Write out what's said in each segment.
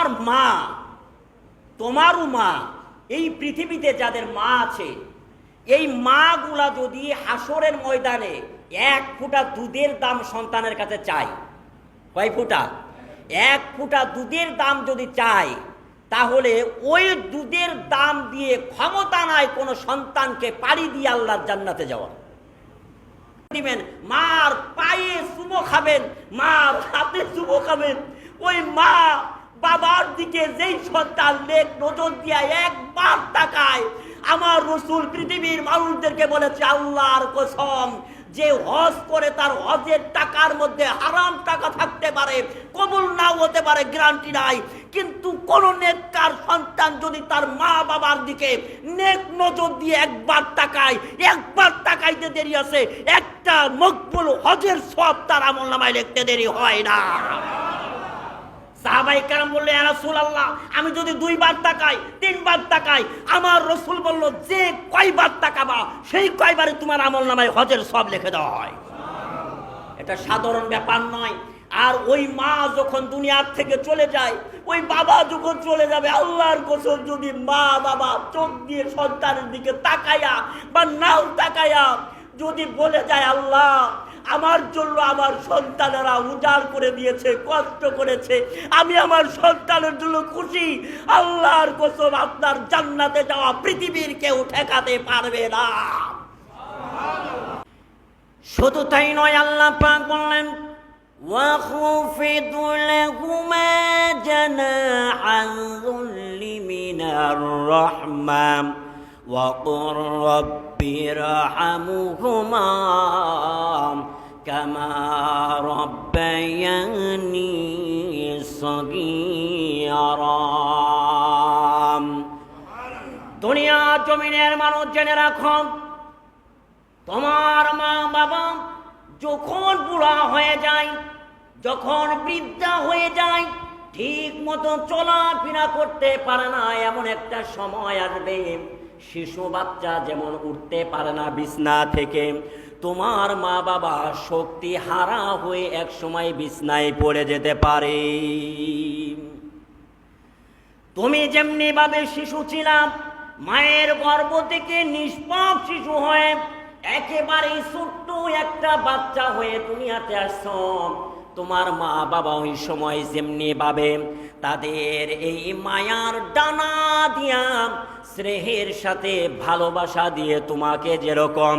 তোমার মা, তোমারও মা, এই পৃথিবীতে যাদের মা আছে, এই মাগুলা যদি হাসরের ময়দানে 1 ফোঁটা দুধের দাম সন্তানের কাছে চায়, কয় ফোঁটা? 1 ফোঁটা দুধের দাম যদি চায়, তাহলে ওই দুধের দাম দিয়ে ক্ষমতা নাই কোন সন্তানকে পাড়ি দিয়ে আল্লাহর জান্নাতে যাওয়া। দিবেন, মার পায়ে চুমো খাবেন, মার হাতে চুমো খাবেন। ওই মা বাবার দিকে যেই সন্তান নেক নজর দিয়া একবার তাকায়, আমার রাসূল পৃথিবীর মানুষদেরকে বলেছে, আল্লাহর কসম, যে হজ করে তার হজের টাকার মধ্যে হারাম টাকা থাকতে পারে, কবুল নাও হতে পারে, গ্যারান্টি নাই, কিন্তু কোন নেককার সন্তান যদি তার মা বাবার দিকে নেক নজর দিয়ে একবার তাকাইতে দেরি আছে, একটা মকবুল হজের সওয়াব তার আমলনামায় লিখতে দেরি হয় না। সাহাবায়ে কেরাম বলল, ইয়া রাসূলুল্লাহ, আমি যদি 2 বার তাকাই, 3 বার তাকাই, আমার রাসূল বলল, যে কয়বার তাকাবা সেই কয়বারে তোমার আমলনামায় হজের সওয়াব লিখে দেওয়া হয়। এটা সাধারণ ব্যাপার নয়। আর ওই মা যখন দুনিয়ার থেকে চলে যায়, ওই বাবা যখন চলে যাবে, আল্লাহর কসম, যদি মা বাবা চোখ দিয়ে সন্তানের দিকে তাকায়া বা নাও তাকায়া যদি বলে যায়, আল্লাহ, আমার জন্য আমার সন্তানেরা উজাড় করে দিয়েছে, কষ্ট করেছে, আমি আমার সন্তানের জন্য খুশি, আল্লাহর কসম, আপনার জান্নাতে যাওয়া পৃথিবীর কেউ ঠেকাতে পারবে না। শুধু তাই নয়, আল্লাহ পাক বললেন, وَخُفِضُ لَهُمَا جَنَاحَ الذُّلِّ مِنَ الرَّحْمَةِ وَقُلْ رَبِّ ارْحَمْهُمَا كَمَا رَبَّيَانِي صَغِيرًا। দুনিয়া জমিনের মানুষ জেনে রাখো, তোমার মা বাবা যখন বুড়া হয়ে যায়, যখন বৃদ্ধা হয়ে যায়, ঠিক মতো চলাফেরা করতে পারে না, এমন একটা সময় আসবে, শিশু বাচ্চা যেমন উঠতে পারে না বিছনা থেকে, তোমার মা বাবা শক্তি হারা হয়ে এক সময় বিছনায় পড়ে যেতে পারে। তুমি যেমনি ভাবে শিশু ছিলাম, মায়ের গর্ভ থেকে নিষ্পাপ শিশু হয়ে একেবারে ছোট্ট একটা বাচ্চা হয়ে দুনিয়াতে আসছো, তোমার মা বাবা ওই সময় যেমনি ভাবে তাদের এই মায়ার ডানা দিয়া, স্নেহের সাথে ভালোবাসা দিয়ে তোমাকে যেরকম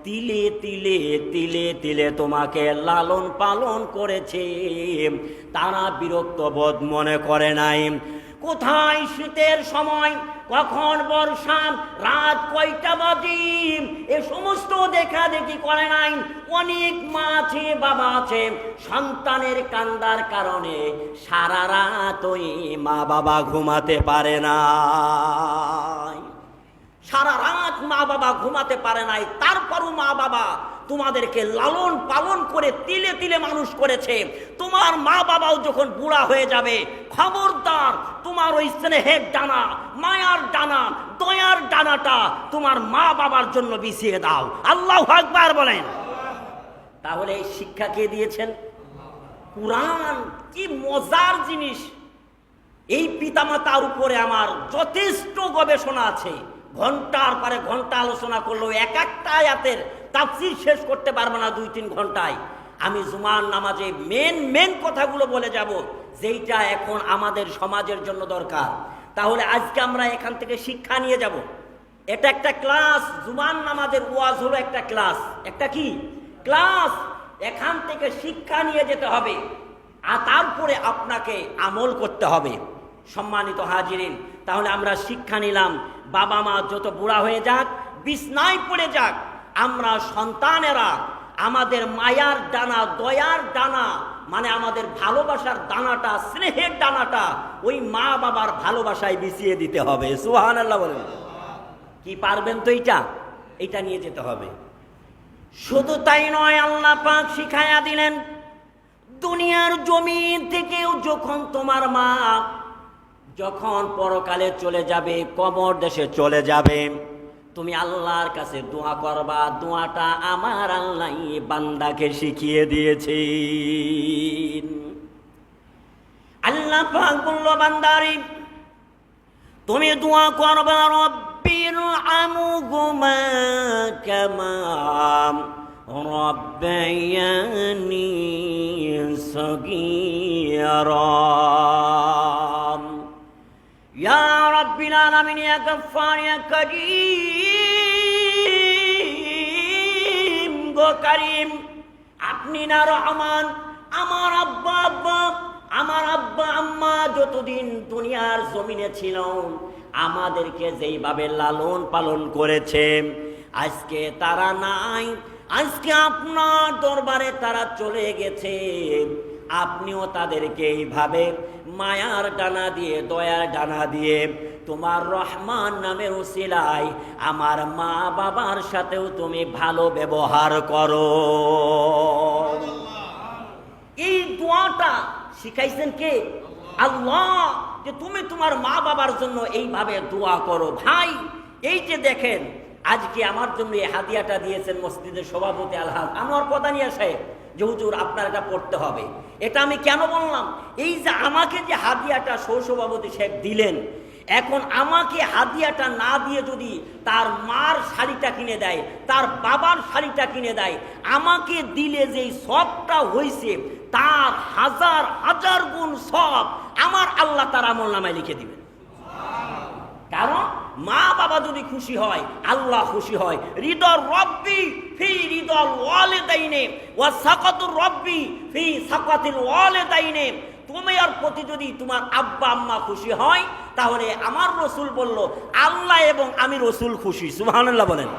তিলে তিলে তিলে তিলে তোমাকে লালন পালন করেছে, তারা বিরক্ত বোধ মনে করে নাই। কোথায় শীতের সময়, কখন বর্ষা, রাত কয়টা বাজে, এ সমস্ত দেখা দেখি করে নাই। অনেক মা আছে, বাবা আছে, সন্তানের কান্দার কারণে সারা রাত ওই মা বাবা ঘুমাতে পারে না, সারা রাত মা বাবা ঘুমাতে পারে নাই। তারপরও মা বাবা তোমাদেরকে লালন পালন করে তিলে তিলে মানুষ করেছে। তোমার মা বাবাও যখন বুড়া হয়ে যাবে, খবরদার তোমার ওই স্নেহের ডানা, মায়ার ডানা, দয়ার ডানাটা তোমার মা বাবার জন্য বিছিয়ে দাও। আল্লাহু আকবার বলেন। তাহলে এই শিক্ষা কে দিয়েছেন? কুরআন। কি মজার জিনিস! এই পিতামাতার উপরে আমার যথেষ্ট গবেষণা আছে, ঘন্টার পরে ঘন্টা আলোচনা করলেও এক একটা আয়াতের তাফসীর শেষ করতে পারবো না 2-3 ঘন্টায়। আমি জুমার নামাজে মেন কথাগুলো বলে যাব, যেইটা এখন আমাদের সমাজের জন্য দরকার। তাহলে আজকে আমরা এখান থেকে শিক্ষা নিয়ে যাব। এটা একটা ক্লাস, জুমার নামাজের ওয়াজ হলো একটা ক্লাস। একটা কি ক্লাস? এখান থেকে শিক্ষা নিয়ে যেতে হবে, আর তারপরে আপনাকে আমল করতে হবে। সম্মানিত হাজিরিন, তাহলে আমরা শিক্ষা নিলাম, বাবা মা যত বুড়া হয়ে যাক, বিছনায় পড়ে যাক, আমরা সন্তানেরা আমাদের মায়ার ডানা, দয়ার ডানা, মানে আমাদের ভালোবাসার দানাটা, স্নেহের ডানাটা ওই মা বাবার ভালোবাসায় বিছিয়ে দিতে হবে। সুবহানাল্লাহ বলেন। কি পারবেন তো? এটা নিয়ে যেতে হবে। শুধু তাই নয়, আল্লাহ পাক শিখায়া দিলেন, দুনিয়ার জমিন থেকেও যখন তোমার মা যখন পরকালে চলে যাবে, কবর দেশে চলে যাবে, তুমি আল্লাহর কাছে দোয়া করবা। দোয়াটা আমার আল্লাহ বান্দাকে শিখিয়ে দিয়েছে। আল্লাহ পাক বলল, বান্দারি তুমি দোয়া করবে, রব্বির আমুহুমা কামা রব্বায়ানি সগীরা। ইয়া রাব্বিল আলামিন, ইয়া গফফার, ইয়া করিম, গো করিম, আপনি না রহমান। আমার আব্বা আম্মা যতদিন দুনিয়ার জমিনে ছিল আমাদেরকে যেইভাবে লালন পালন করেছে, আজকে তারা নাই, আজকে আপনার দরবারে তারা চলে গেছে। আপনিও তাদেরকে এইভাবে মায়ার ডানা দিয়ে, দয়ার ডানা দিয়ে, তোমার রহমান নামের উসিলায় আমার মা বাবার সাথেও তুমি ভালো ব্যবহার করো। এই দোয়াটা শিখাইছেন কে? আল্লাহ, যে তুমি তোমার মা বাবার জন্য এইভাবে দোয়া করো। ভাই, এই যে দেখেন আজকে আমার জন্য এই হাদিয়াটা দিয়েছেন মসজিদের সভাপতি আলহাজ আনোয়ার প্রধানিয়া সাহেব, যে হুজুর আপনার এটা পড়তে হবে। এটা আমি কেন বললাম? এই যে আমাকে যে হাদিয়াটা সহসভাপতি সাহেব দিলেন, এখন আমাকে হাদিয়াটা না দিয়ে যদি তার মার শাড়িটা কিনে দেয়, তার বাবার শাড়িটা কিনে দেয়, আমাকে দিলে যেই সবটা হয়েছে তার হাজার হাজার গুণ সব আমার আল্লাহ তার আমল নামায় লিখে দিবেন। কারণ মা বাবা যদি খুশি হয়, আল্লাহ খুশি হয়। রিদর রব্বি ফি রিদল ওয়ালিদাইনে ওয়া সাকাতুর রব্বি ফি সাকাতিল ওয়ালিদাইনে। তোমার প্রতি যদি তোমার আব্বা আম্মা খুশি হয়, তাহলে আমার রসুল বলল আল্লাহ এবং আমি রসুল খুশি। সুবহানাল্লাহ বলেন।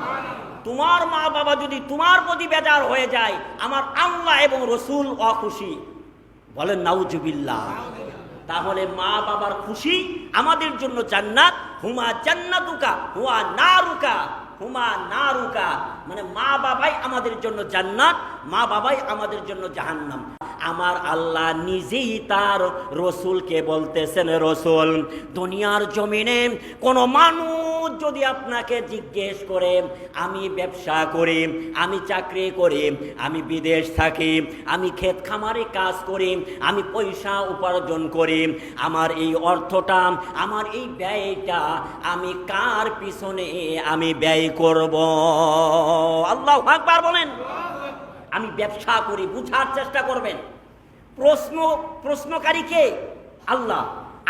তোমার মা বাবা যদি তোমার প্রতি বেজার হয়ে যায়, আমার আল্লাহ এবং রসুল অখুশি। বলেন নাউজুবিল্লাহ। তাহলে মা বাবার খুশি আমাদের জন্য জান্নাত। হুমা জান্নাতুকা হুয়া নারুকা, হুমা নারুকা, মানে মা বাবাই আমাদের জন্য জান্নাত, মা বাবাই আমাদের জন্য জাহান্নাম। আমার আল্লাহ নিজেই তার রসুলকে বলতেছেন, রসুল, দুনিয়ার জমিনে কোনো মানুষ যদি আপনাকে জিজ্ঞেস করে আমি ব্যবসা করি, আমি চাকরি করি, আমি বিদেশ থাকি, আমি ক্ষেত খামারে কাজ করি, আমি পয়সা উপার্জন করি, আমার এই অর্থটা, আমার এই ব্যয়টা আমি কার পিছনে আমি ব্যয় করব? আল্লাহু আকবার বলেন। আমি ব্যবসা করি, বুঝার চেষ্টা করবেন। প্রশ্নকারী কে? আল্লাহ।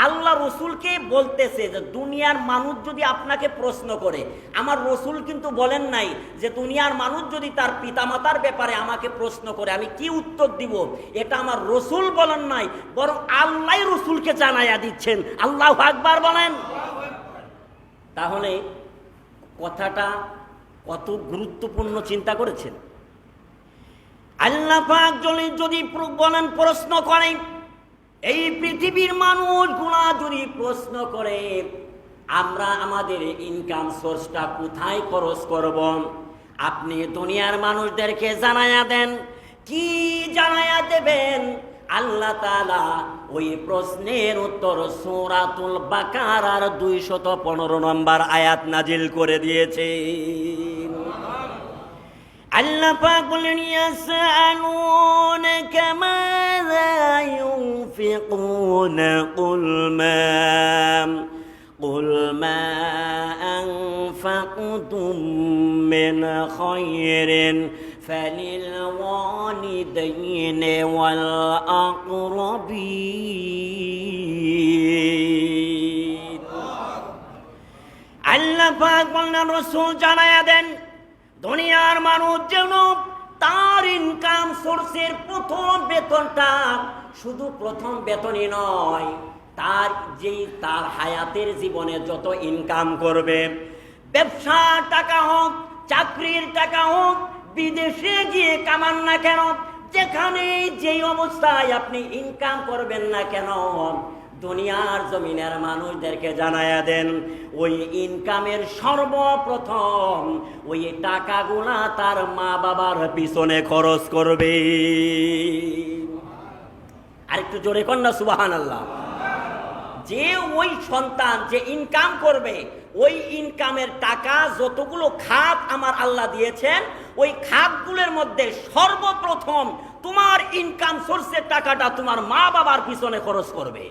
আল্লাহ রসুলকে বলতেছে যে দুনিয়ার মানুষ যদি আপনাকে প্রশ্ন করে, আমার রসুল কিন্তু বলেন নাই যে দুনিয়ার মানুষ যদি তার পিতামাতার ব্যাপারে আমাকে প্রশ্ন করে আমি কি উত্তর দিব। এটা আমার রসুল বলেন নাই, বরং আল্লাহ রসুলকে জানাইয়া দিচ্ছেন। আল্লাহু আকবার বলেন। তাহলে কথাটা কত গুরুত্বপূর্ণ চিন্তা করেছেন? আল্লাহ পাক যদি বলেন প্রশ্ন করে, এই পৃথিবীর মানুষগুলা যদি প্রশ্ন করে আমরা আমাদের ইনকাম সোর্সটা কোথায় খরচ করব, আপনি দুনিয়ার মানুষদেরকে জানায়া দেন। কি জানায়া দেবেন? আল্লাহ তাআলা ওই প্রশ্নের উত্তর সূরাতুল বাকারার 215 নম্বর আয়াত নাজিল করে দিয়েছে। আল্লাহ পাক বলেন, ইয়াসআলুনাকা মাযা ইউনফিকুনা কুল মা আনফাকতুম মিন খায়রিন ফালিল ওয়ালিদাইনি ওয়াল আকরাবিন। আল্লাহ পাক বলেন, রাসূল জানায়া দেন দুনিয়ার মানুষ যেন তার ইনকাম সোর্সের প্রথম বেতনটা শুধু প্রথম বেতনই নয়, তার হায়াতের জীবনে যত ইনকাম করবে, ব্যবসার টাকা হোক, চাকরির টাকা হোক, বিদেশে গিয়ে কামান না কেন, যেখানে যেই অবস্থায় আপনি ইনকাম করবেন না কেন, দুনিয়ার জমিনের মানুষদেরকে জানায়া দেন ওই ইনকামের সর্বপ্রথম ওই টাকাগুলা তার মা বাবার পিছনে খরচ করবে। আরেকটু জোরে কন্যা সুবহানাল্লাহ। যে ওই সন্তান যে ইনকাম করবে, ওই ইনকামের টাকা যতগুলো খাত আমার আল্লাহ দিয়েছেন, ওই খাতগুলোর মধ্যে সর্বপ্রথম তোমার ইনকাম সোর্সের টাকাটা তোমার মা বাবার পিছনে খরচ করবে।